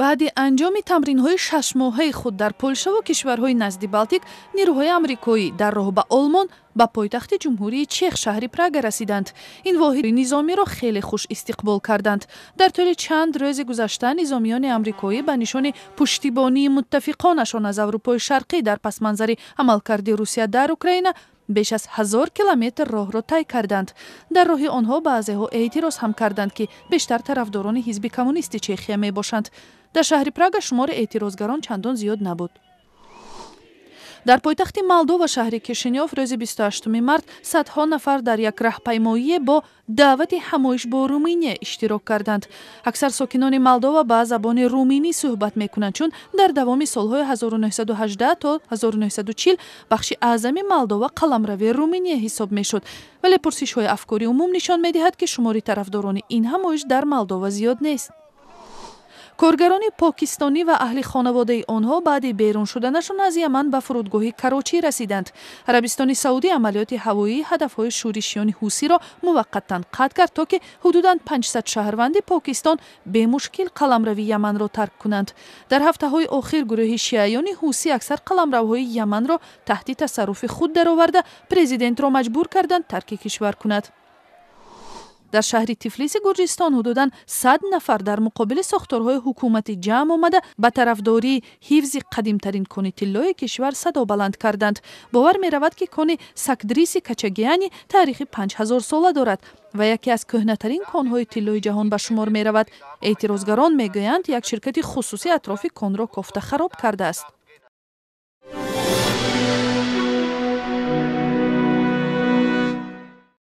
баъди анҷоми тамринҳои 6 моҳаи худ дар Полша ва кишварҳои назди Балтик, нирӯҳои амрикоӣ дар роҳ ба Олмон ба пойтахти ҷумҳурии Чех шаҳри Прага расиданд. Ин воҳиди низомиро хеле хуш истиқбол карданд. Дар тӯли чанд рӯзи гузашта низомиёни амрикоӣ ба нишони пуштибонии муттафиқонашон аз Аврупои Шарқӣ дар пасманзари амалкарди Русия дар Украина беш аз 1000 километр роҳро тай карданд. Дар роҳи онҳо баъзеҳо эътироз ҳам карданд, ки бештар тарафдорони ҳизби коммунисти Чехия мебошанд. дар шаҳри Прага шумори эътирозгарон чандон зиёд набуд. дар пойтахти Молдова шаҳри Кишинёв рӯзи 28 март садҳо нафар дар як раҳпаймоие бо даъвати ҳамоиш бо Руминия иштирок карданд. аксар сокинони Молдова ба забони руминӣ суҳбат мекунанд, чун дар давоми солҳои 1918 то 1940 бахши аъзами Молдова қаламрави Руминия ҳисоб мешуд. вале пурсишҳои афкори умум нишон медиҳад, ки шумори тарафдорони ин ҳамоиш дар Молдова зиёд нест. коргарони покистонӣ ва аҳли хонаводаи онҳо баъди берун шуданашон аз Яман ба фурудгоҳи Карочӣ расиданд. Арабистони Саудӣ амалиёти ҳавоии ҳадафҳои шӯришиёни ҳусиро муваққатан қатъ кард, то ки ҳудудан 500 шаҳрванди Покистон бемушкил қаламрави Яманро тарк кунанд. дар ҳафтаҳои охир гурӯҳи шиаёни ҳусӣ аксар қаламравҳои Яманро таҳти тасарруфи худ дароварда, президентро маҷбур карданд тарки кишвар кунад. дар шаҳри Тифлиси Гурҷистон ҳудудан 100 нафар дар муқобили сохторҳои ҳукуматӣ ҷамъ омада ба тарафдории ҳифзи қадимтарин кони тиллои кишвар садо баланд карданд. бовар меравад, ки кони Сакдриси Качагиани таърихи 5000 сола дорад ва яке аз кӯҳнатарин конҳои тиллои ҷаҳон ба шумор меравад. эътирозгарон мегӯянд, як ширкати хусусӣ атрофи конро кофта хароб кардааст.